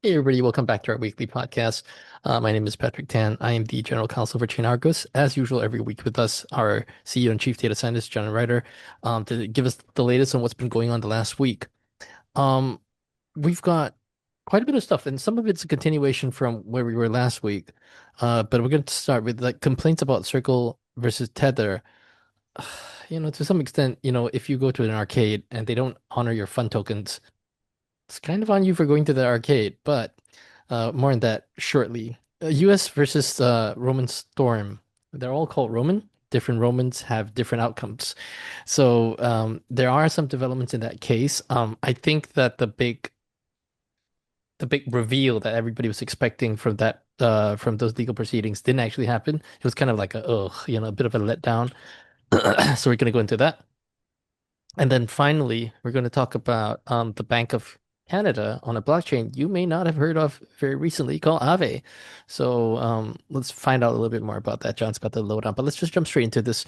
Hey everybody, welcome back to our weekly podcast. My name is Patrick Tan. I am the general counsel for Chain Argus. As usual, every week with us, our CEO and chief data scientist, John Ryder, to give us the latest on what's been going on the last week. Um, we've got quite a bit of stuff, and some of it's a continuation from where we were last week. But we're going to start with like complaints about Circle versus Tether. To some extent, if you go to an arcade and they don't honor your fun tokens, it's kind of on you for going to the arcade, but more on that shortly. US versus Roman Storm. They're all called Roman. Different Romans have different outcomes. So there are some developments in that case. I think that the big reveal that everybody was expecting from those legal proceedings didn't actually happen. It was kind of like a bit of a letdown. So we're gonna go into that. And then finally, we're going to talk about the Bank of Canada on a blockchain you may not have heard of very recently called Aave. So let's find out a little bit more about that. John's got the lowdown, but let's just jump straight into this.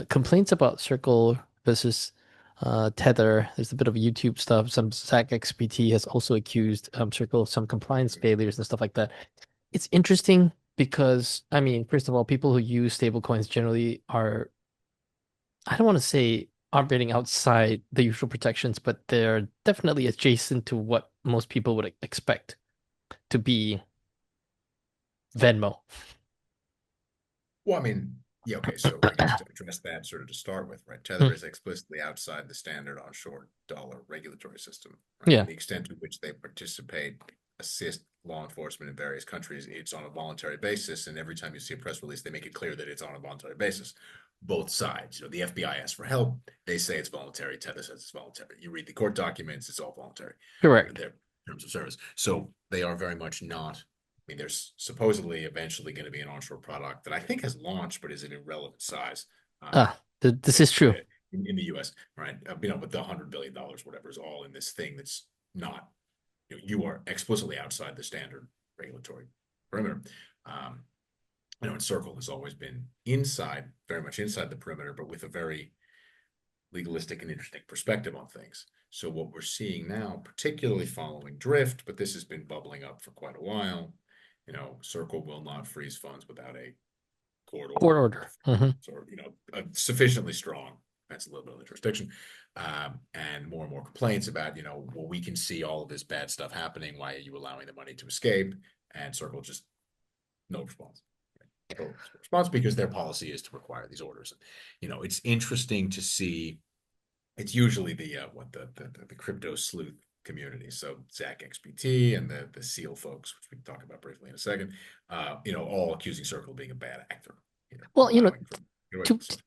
Complaints about Circle versus Tether. There's a bit of YouTube stuff. Some ZachXBT has also accused Circle of some compliance failures and stuff like that. It's interesting because, I mean, first of all, people who use stablecoins generally are, I don't want to say operating outside the usual protections, but they're definitely adjacent to what most people would expect to be Venmo. Well, I mean, yeah, okay. So I guess to address that sort of to start with, right? Tether Mm, is explicitly outside the standard onshore dollar regulatory system, right? yeah, And the extent to which they participate, assist law enforcement in various countries, it's on a voluntary basis. And every time you see a press release, they make it clear that it's on a voluntary basis. Both sides, the FBI asks for help, they say it's voluntary. Tether says it's voluntary. You read the court documents, it's all voluntary. correct. Their terms of service. So they are very much not. I mean, there's supposedly eventually going to be an onshore product that I think has launched, but is an irrelevant size This is true. in the U.S. Right? But the $100 billion, whatever, is all in this thing that's not. You are explicitly outside the standard regulatory perimeter. Um, and Circle has always been inside, very much inside the perimeter, but with a very legalistic and interesting perspective on things. So what we're seeing now, particularly following Drift, but this has been bubbling up for quite a while, Circle will not freeze funds without a court Court order order. Hmm. or sufficiently strong. That's a little bit of the jurisdiction, and more complaints about well, we can see all of this bad stuff happening. Why are you allowing the money to escape? And Circle just no response. No response because their policy is to require these orders. It's interesting to see. It's usually the crypto sleuth community. So ZachXBT and the SEAL folks, which we can talk about briefly in a second, all accusing Circle of being a bad actor, Well, allowing for to stuff.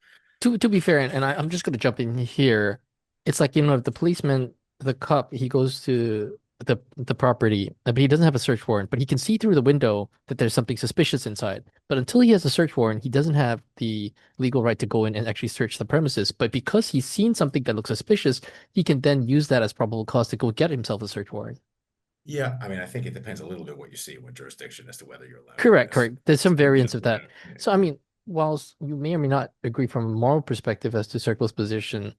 to be fair, and I'm just going to jump in here. It's like, if the policeman, the cop, he goes to the property, but he doesn't have a search warrant, but he can see through the window that there's something suspicious inside. But until he has a search warrant, he doesn't have the legal right to go in and actually search the premises. But because he's seen something that looks suspicious, he can then use that as probable cause to go get himself a search warrant. Yeah, I mean, I think it depends a little bit what you see, what jurisdiction, as to whether you're allowed to do Correct, this. correct. There's some variants of that. Yeah. So, I mean, whilst you may or may not agree from a moral perspective as to Circle's position,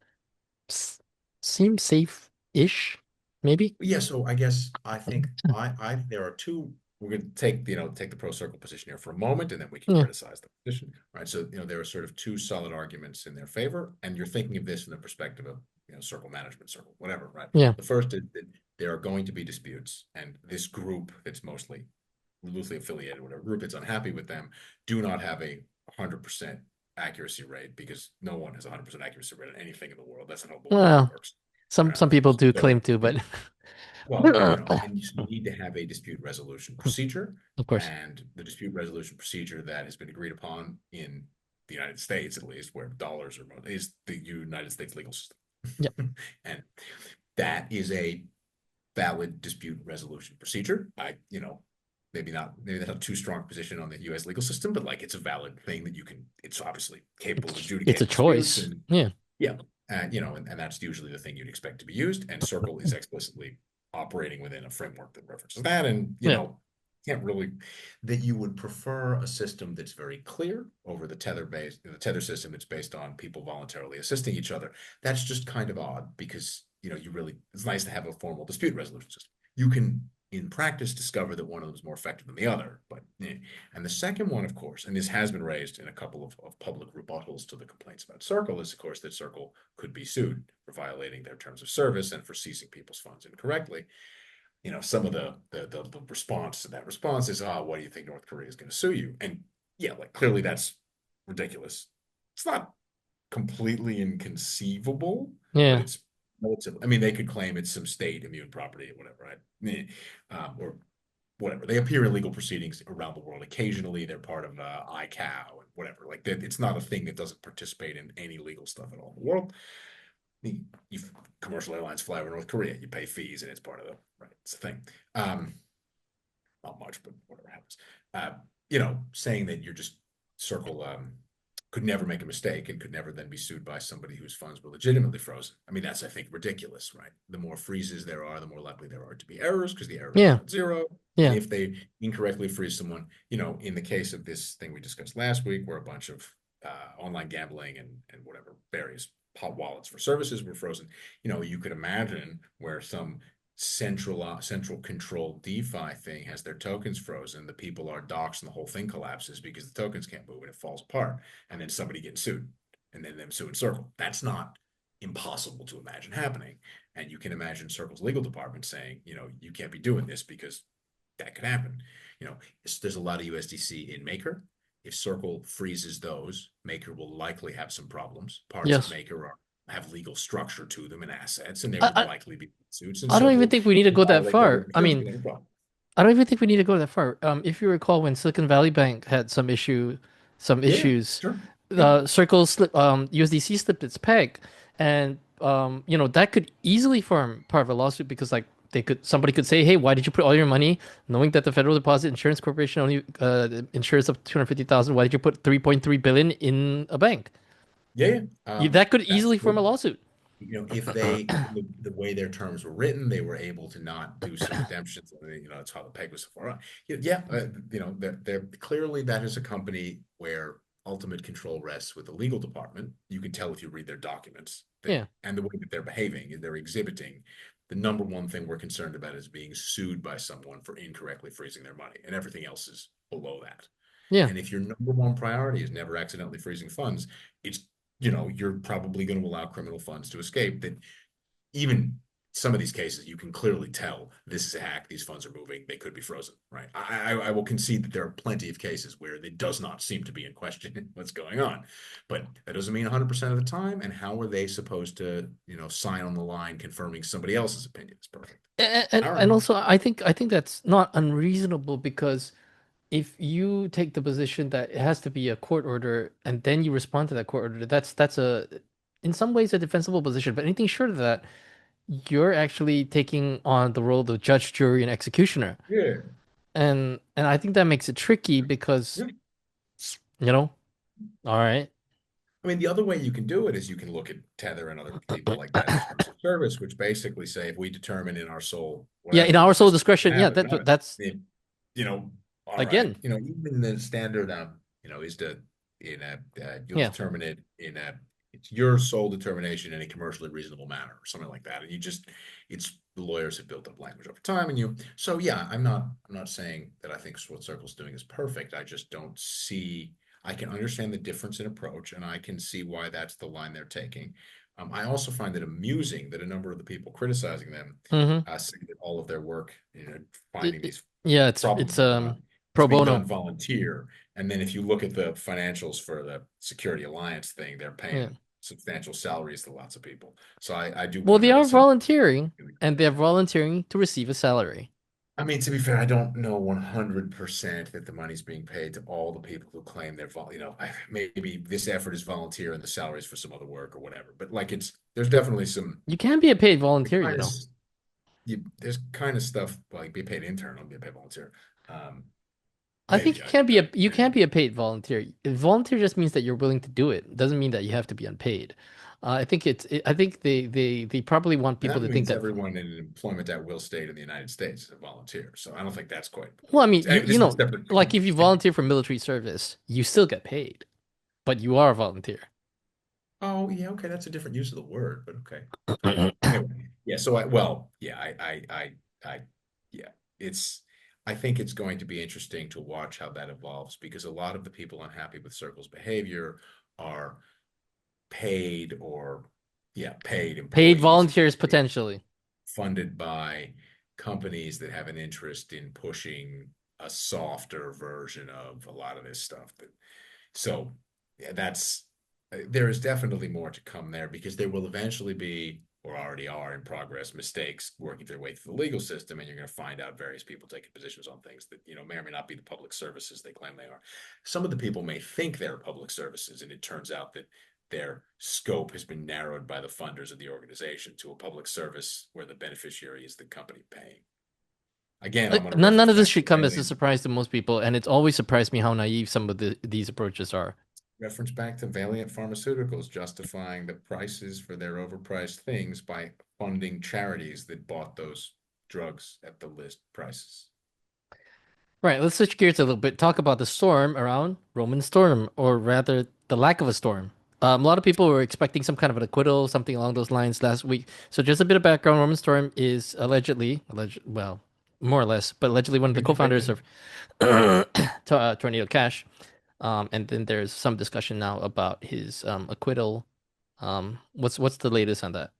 s- seems safe-ish, maybe. Yeah, so I guess I think I there are two. We're going to take the pro circle position here for a moment, and then we can Yeah, criticize the position, right? So there are sort of two solid arguments in their favor, and you're thinking of this from the perspective of circle management, circle whatever, right? yeah. The first is that there are going to be disputes, and this group that's mostly loosely affiliated, whatever group that's unhappy with them, do not have a 100% accuracy rate because no one has a 100% accuracy rate on anything in the world. That's not how blockchain Well, works. some Right? some people do So claim to, but well, and you need to have a dispute resolution procedure, of course. and the dispute resolution procedure that has been agreed upon in the United States, at least, where dollars are is the United States legal system, Yeah. and that is a valid dispute resolution procedure. Maybe that's not too strong a position on the U.S. legal system, but like it's a valid thing that you can. It's obviously capable of It's a adjudicating disputes, choice. and Yeah. yeah, and that's usually the thing you'd expect to be used. And Circle is explicitly operating within a framework that references that. And, Yeah. can't really, that you would prefer a system that's very clear over the Tether system that's based on people voluntarily assisting each other. That's just kind of odd because, it's nice to have a formal dispute resolution system. You can in practice discover that one of them is more effective than the other. And the second one, of course, and this has been raised in a couple of public rebuttals to the complaints about Circle, is of course that Circle could be sued for violating their terms of service and for seizing people's funds incorrectly. Some of the response to that response is, oh, what do you think North Korea is going to sue you? And yeah, like clearly that's ridiculous. It's not completely inconceivable, but Yeah. it's relative. I mean, they could claim it's some state immune property or whatever, right? Or whatever. They appear in legal proceedings around the world occasionally. They're part of ICAO and whatever. Like it's not a thing that doesn't participate in any legal stuff at all in the world. You commercial airlines fly over North Korea. You pay fees, and it's part of the right. It's a thing. Not much, but whatever happens. Saying that you're just Circle could never make a mistake and could never then be sued by somebody whose funds were legitimately frozen. I mean, that's, I think, ridiculous, right? The more freezes there are, the more likely there are to be errors because the errors are Yeah. not zero. And Yeah. if they incorrectly freeze someone, in the case of this thing we discussed last week, where a bunch of online gambling and whatever various hot wallets for services were frozen, you could imagine where some central control DeFi thing has their tokens frozen, the people are doxxed and the whole thing collapses because the tokens can't move and it falls apart, and then somebody gets sued, and then them suing Circle. That's not impossible to imagine happening. And you can imagine Circle's legal department saying, you can't be doing this because that could happen. There's a lot of USDC in Maker. If Circle freezes those, Maker will likely have some problems. Parts of Yes. Maker have legal structure to them and assets, and there I, would I likely be suits, and I don't even Circle think we need to go that violate their far. I terms mean, with any problem. I don't even think we need to go that far. If you recall, when Silicon Valley Bank had some Yeah, issues, sure. Yeah, the USDC slipped its peg, and that could easily form part of a lawsuit because like somebody could say, hey, why did you put all your money, knowing that the Federal Deposit Insurance Corporation only insures up to 250,000? Why did you put 3.3 billion in a bank? yeah, yeah. That could That's easily form a lawsuit. if they the way their terms were written, they were able to not do some redemptions. That's how the peg was so far up. Yeah, they're clearly that is a company where ultimate control rests with the legal department. You can tell if you read their documents Yeah, and the way that they're behaving, they're exhibiting. The number one thing we're concerned about is being sued by someone for incorrectly freezing their money, and everything else is below that. yeah, And if your number one priority is never accidentally freezing funds, it's you're probably going to allow criminal funds to escape. That even some of these cases, you can clearly tell this is a hack. These funds are moving. They could be frozen, right? I will concede that there are plenty of cases where it does not seem to be in question what's going on, but that doesn't mean 100% of the time. And how are they supposed to, sign on the line confirming somebody else's opinion is perfect? All right. and also I think that's not unreasonable because if you take the position that it has to be a court order and then you respond to that court order, that's a in some ways a defensible position. But anything short of that, you're actually taking on the role of judge, jury, and executioner. Yeah. And I think that makes it tricky because, Yeah. you know, all right. I mean, the other way you can do it is you can look at Tether and other people like that terms of service, which basically say if we determine in our soul Yeah, in whatever our that sole this discretion, yeah, have it, that's have it. that's You know, all right. again, Even the standard, is you'll yeah, determine it in it's your sole determination in a commercially reasonable manner or something like that. And it's the lawyers have built up language over time, so yeah, I'm not saying that I think what Circle's doing is perfect. I just don't see. I can understand the difference in approach, and I can see why that's the line they're taking. I also find it amusing that a number of the people criticizing them mm-hmm. say that all of their work, It, finding it- these yeah, problems it's pro being done bono. volunteer. And then if you look at the financials for the Security Alliance thing, they're Yeah. paying substantial salaries to lots of people. So I do Well, they wonder are at some. volunteering and they're volunteering to receive a salary. I mean, to be fair, I don't know 100% that the money's being paid to all the people who claim they're maybe this effort is volunteer and the salaries for some other work or whatever. But like there's definitely some You can be a paid volunteer, kind of there's kind of stuff like be paid intern, I'll be a paid volunteer. Um, I think maybe you can be a paid volunteer. Volunteer just means that you're willing to do it. It doesn't mean that you have to be unpaid. I think they probably want people that to think means that. everyone in an employment at will state in the United States is a volunteer. So I don't think that's quite what Well, I it mean, means. Anyway, this is a separate like if you conversation. volunteer for military service, you still get paid, but you are a volunteer. Oh, yeah, okay, that's a different use of the word, but okay, fine. Anyway, yeah. So yeah, yeah, I think it's going to be interesting to watch how that evolves because a lot of the people unhappy with Circle's behavior are paid or, yeah, paid Paid employees volunteers potentially. funded by companies that have an interest in pushing a softer version of a lot of this stuff. So yeah, there is definitely more to come there because there will eventually be, or already are in progress, mistakes working their way through the legal system, and you're going to find out various people taking positions on things that may or may not be the public services they claim they are. Some of the people may think they're public services, and it turns out that their scope has been narrowed by the funders of the organization to a public service where the beneficiary is the company paying. Again, I'm going to None reference of this back to should come as a Valiant surprise to most people, and it's always surprised me how naive some of these approaches are. Pharmaceuticals justifying the prices for their overpriced things by funding charities that bought those drugs at the list prices. Right, let's switch gears a little bit. Talk about the storm around Roman Storm, or rather, the lack of a storm. A lot of people were expecting some kind of an acquittal, something along those lines last week. So, just a bit of background: Roman Storm is well, more or less, but allegedly one of the Been co-founders convicted. of Tornado Cash. And then there's some discussion now about his acquittal. What's the latest on that?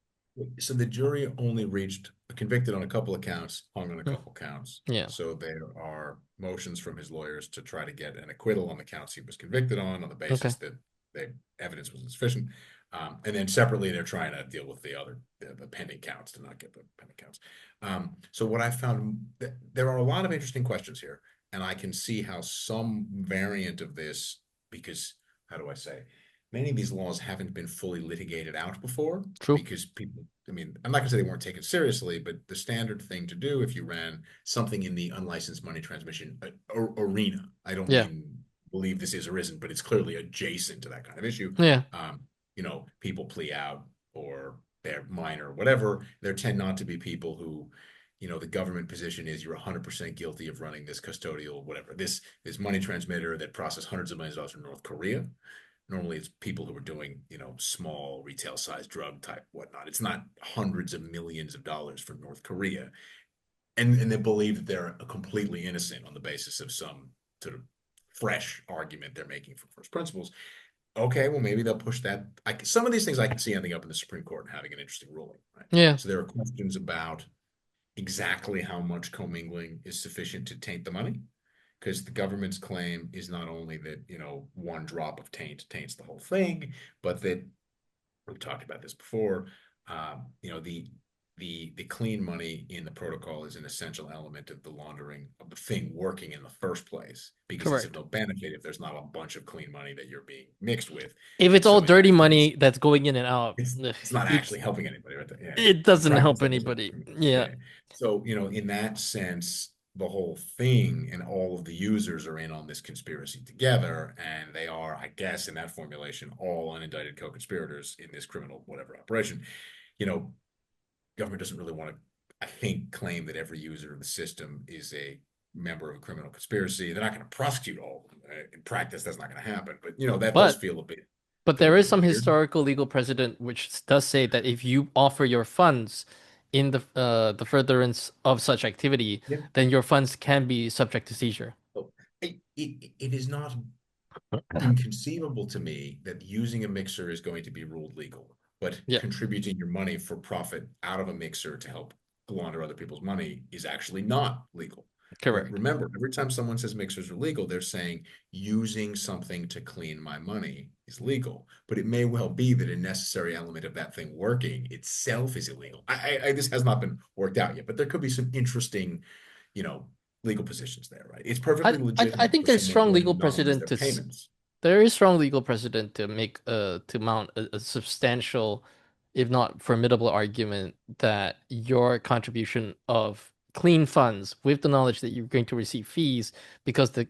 So the jury only reached convicted on a couple of counts, hung on a Hmm. couple counts. Yeah. So there are motions from his lawyers to try to get an acquittal on the counts he was convicted on the Okay. basis that the evidence was insufficient. And then separately, they're trying to deal with the pending counts to not get the pending counts. So what I found, there are a lot of interesting questions here, and I can see how some variant of this, because how do I say, many of these laws haven't been fully litigated out before True. because people, I mean, I'm not going to say they weren't taken seriously, but the standard thing to do if you ran something in the unlicensed money transmission arena, I don't Yeah. mean believe this is or isn't, but it's clearly adjacent to that kind of issue. Yeah. Um, people plea out or they're minor or whatever. There tend not to be people who, the government position is you're 100% guilty of running this custodial, whatever, this money transmitter that processed hundreds of millions of dollars from North Korea. Normally it's people who are doing, small retail size drug type whatnot. It's not hundreds of millions of dollars from North Korea. And they believe that they're completely innocent on the basis of some sort of fresh argument they're making from first principles. Okay, well, maybe they'll push that. Some of these things I can see ending up in the Supreme Court and having an interesting ruling, right? Yeah. So there are questions about exactly how much commingling is sufficient to taint the money because the government's claim is not only that one drop of taint taints the whole thing, but that we've talked about this before. The clean money in the protocol is an essential element of the laundering of the thing working in the first place because it's of Correct. no benefit if there's not a bunch of clean money that you're being mixed with. If And it's all so in that dirty sense, money that's going in and out, it's not it's actually helping anybody, right? Yeah, it in doesn't practice, help that doesn't. anybody. Yeah. Yeah. So, in that sense, the whole thing and all of the users are in on this conspiracy together, and they are, I guess, in that formulation, all unindicted co-conspirators in this criminal whatever operation. You know, government doesn't really want to, I think, claim that every user of the system is a member of a criminal conspiracy. They're not going to prosecute all of them. In practice, that's not going to happen. But that does But feel a bit but feel a there is bit some weird. historical legal precedent which does say that if you offer your funds in the furtherance of such activity, Yeah. then your funds can be subject to seizure. So it is not inconceivable to me that using a mixer is going to be ruled legal, but Yeah, contributing your money for profit out of a mixer to help launder other people's money is actually not legal. correct. Remember, every time someone says mixers are legal, they're saying using something to clean my money is legal. But it may well be that a necessary element of that thing working itself is illegal. This has not been worked out yet, but there could be some interesting, you know, legal positions there, right? It's I, perfectly I legitimate think for there's someone strong going to legal anonymize precedent their to payments. there is strong legal precedent to make to mount a substantial, if not formidable, argument that your contribution of clean funds with the knowledge that you're going to receive fees because the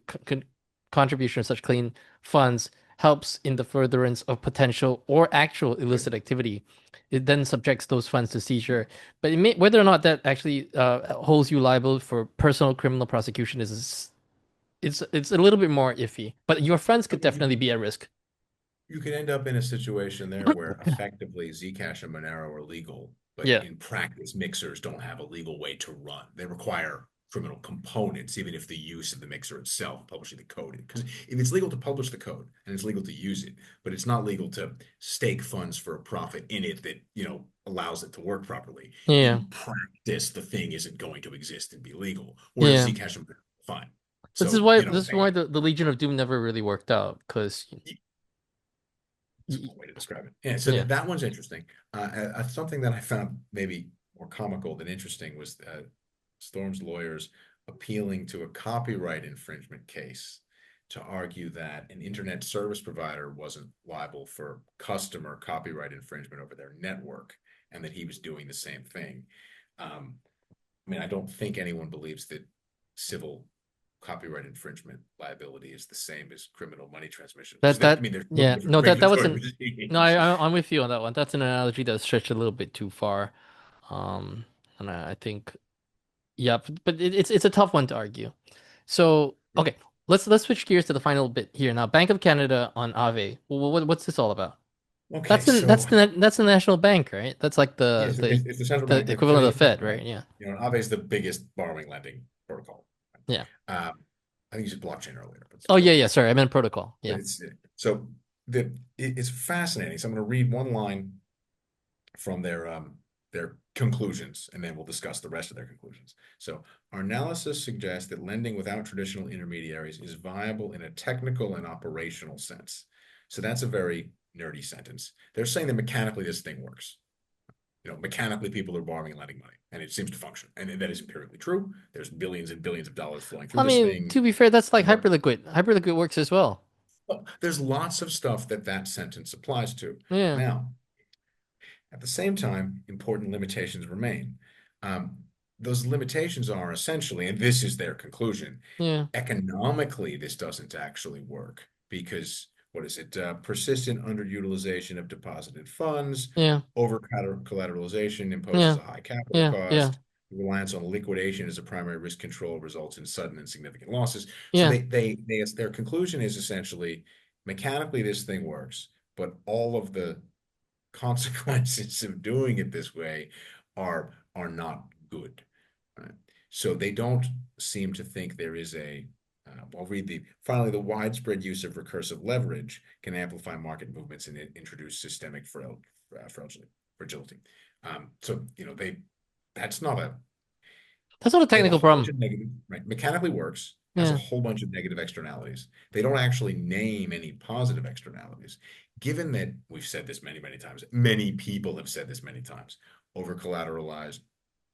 contribution of such clean funds helps in the furtherance of potential or actual illicit activity. It then subjects those funds to seizure. But whether or not that actually holds you liable for personal criminal prosecution is it's a little bit more iffy, but your friends could But you definitely be at risk. you could end up in a situation there where effectively Zcash and Monero are legal, but Yeah, in practice, mixers don't have a legal way to run. They require criminal components, even if the use of the mixer itself, publishing the code. Because if it's legal to publish the code and it's legal to use it, but it's not legal to stake funds for a profit in it that, allows it to work properly. Yeah. In practice, the thing isn't going to exist and be legal. Whereas Yeah. Zcash and fine. This is So, why this is why the Legion of Doom never really worked out because it's one way to describe it. Yeah, so yeah. that one's interesting. Something that I found maybe more comical than interesting was Storm's lawyers appealing to a copyright infringement case to argue that an internet service provider wasn't liable for customer copyright infringement over their network, and that he was doing the same thing. I mean, I don't think anyone believes that civil copyright infringement liability is the same as criminal money transmission, because I That mean, there's no yeah. different No, that regulatory wasn't. No, regimes. I'm with you on that one. That's an analogy that stretched a little bit too far. Um, and I think yeah, but it's a tough one to argue. So okay, let's switch gears to the final bit here now. Bank of Canada on Aave. What's this all about? Okay, so That's the national bank, right? That's like yes, it's the central bank, the the equivalent of Canadian the Fed, central right? bank. Yeah. Aave is the biggest borrowing lending protocol. Yeah. Um, I think you said blockchain earlier, but it's Oh yeah, protocol. yeah. Sorry, I meant protocol. But Yeah. so it's fascinating. So I'm going to read one line from their conclusions, and then we'll discuss the rest of their conclusions. So our analysis suggests that lending without traditional intermediaries is viable in a technical and operational sense. So that's a very nerdy sentence. They're saying that mechanically this thing works. Mechanically people are borrowing and lending money, and it seems to function. And that is empirically true. There's billions and billions of dollars flowing through I this mean, thing. to be fair, that's like More, Hyperliquid. Hyperliquid works as well. there's lots of stuff that sentence applies to. Yeah. Now, at the same time, important limitations remain. Um, those limitations are essentially, and this is their conclusion, Yeah. economically, this doesn't actually work because what is it? Persistent underutilization of deposited funds, Yeah. over collateralization imposes Yeah. a high capital Yeah. Yeah. cost. Reliance on liquidation as a primary risk control results in sudden and significant losses. So Yeah. their conclusion is essentially mechanically this thing works, but all of the consequences of doing it this way are not good. Right? So they don't seem to think there is I'll read finally, the widespread use of recursive leverage can amplify market movements and introduce systemic fragility. So, that's not That's not a they have a technical whole bunch problem. of negative, right? Mechanically works, has a Yeah. whole bunch of negative externalities. They don't actually name any positive externalities. Given that we've said this many, many times, many people have said this many times, over collateralized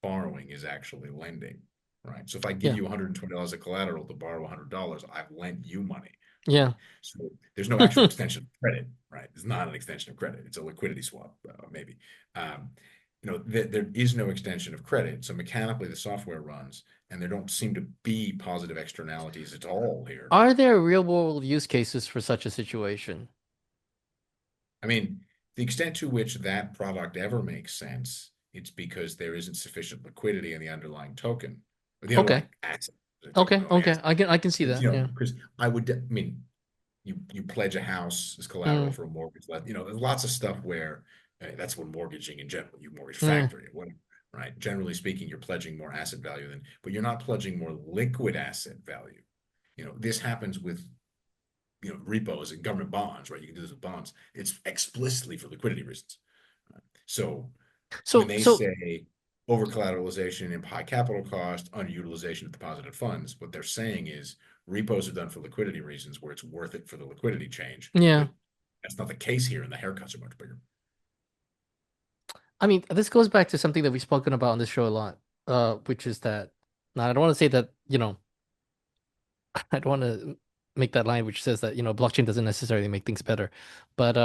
borrowing is actually lending, right? So if I give Yeah. you $120 of collateral to borrow $100, I've lent you money, right? Yeah. So there's no actual extension of credit, right? It's not an extension of credit. It's a liquidity swap, maybe. Um, there is no extension of credit. So mechanically the software runs, and there don't seem to be positive externalities at all here. Are there real world use cases for such a situation? I mean, the extent to which that product ever makes sense, it's because there isn't sufficient liquidity in the underlying token, or the Okay. underlying asset. The token, Okay. underlying Okay. asset. I can see that. Yeah. Because I mean, you pledge a house as collateral Mm, for a mortgage. There's lots of stuff where that's what mortgaging in general. You mortgage yeah. factory, whatever, right? Generally speaking, you're pledging more asset value but you're not pledging more liquid asset value. This happens with repos and government bonds, right? You can do this with bonds. It's explicitly for liquidity reasons. So when So they so say over collateralization and high capital cost, underutilization of deposited funds, what they're saying is repos are done for liquidity reasons where it's worth it for the liquidity change, yeah. but that's not the case here, and the haircuts are much bigger. I mean, this goes back to something that we've spoken about on this show a lot, which is that now I don't want to say that, I don't want to make that line which says that, blockchain doesn't necessarily make things better. But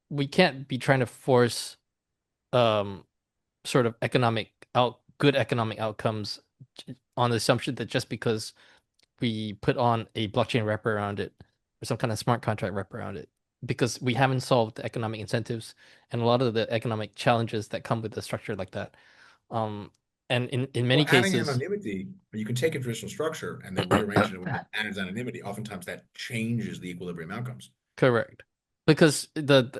we can't be trying to force um sort of good economic outcomes on the assumption that just because we put on a blockchain wrapper around it or some kind of smart contract wrapper around it, because we haven't solved the economic incentives and a lot of the economic challenges that come with a structure like that. Um, and in Well, many adding cases, anonymity, you can take a traditional structure and then rearrange it in a way that adds anonymity. Oftentimes that changes the equilibrium outcomes. correct, because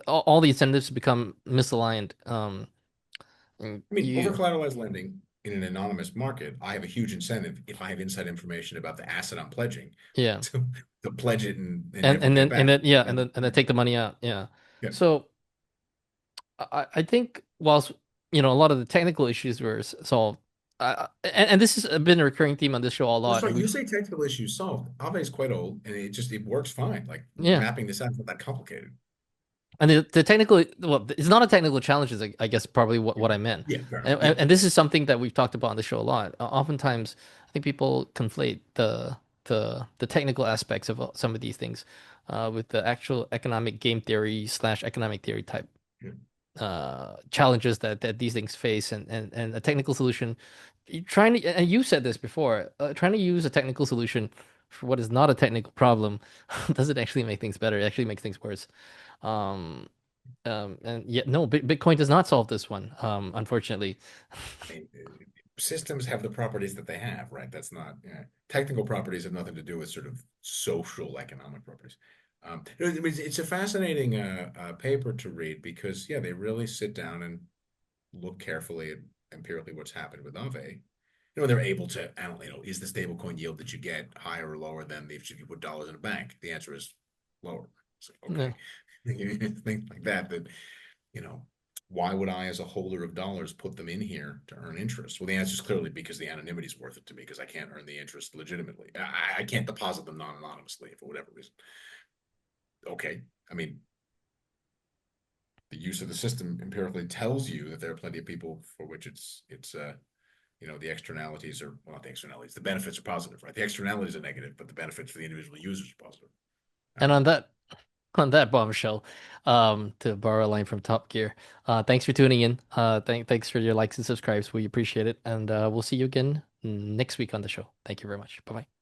all the incentives become misaligned. And I mean, over you collateralized lending in an anonymous market, I have a huge incentive if I have inside information about the asset I'm pledging Yeah. to, to pledge it and And never pay and back. then yeah, And and then take the money out. Yeah. yeah, So I think whilst a lot of the technical issues were solved, and this has been a recurring theme on this show a well, lot, sorry, and you we've say technical issues solved. Aave is quite old, and it works fine. Like yeah. mapping this out is not that complicated. And the technical, well, it's not a technical challenge, is I guess probably what I meant. Yeah, fair enough. And, Yeah, and this is something that we've talked about on the show a lot. Oftentimes, I think people conflate the technical aspects of some of these things with the actual economic game theory slash economic theory type yeah. challenges that these things face, and a technical solution. Trying to, and you said this before, trying to use a technical solution for what is not a technical problem doesn't actually make things better. It actually makes things worse. Um, and yet, no, Bitcoin does not solve this one, unfortunately. I mean, systems have the properties that they have, right? That's not technical properties have nothing to do with sort of social economic properties. It's a fascinating paper to read because, yeah, they really sit down and look carefully at empirically what's happened with Aave. They're able to analyze, is the stablecoin yield that you get higher or lower than if you put dollars in a bank? The answer is lower. It's like, Yeah. okay, things like that, you know, why would I, as a holder of dollars, put them in here to earn interest? Well, the answer is clearly because the anonymity is worth it to me because I can't earn the interest legitimately. I can't deposit them non-anonymously for whatever reason. Okay. I mean, the use of the system empirically tells you that there are plenty of people for which the externalities are, well, not the externalities, the benefits are positive, right? The externalities are negative, but the benefits for the individual users are positive. And Um, on that bombshell, to borrow a line from Top Gear, thanks for tuning in. Thanks for your likes and subscribes. We appreciate it, and we'll see you again next week on the show. Thank you very much. Bye bye.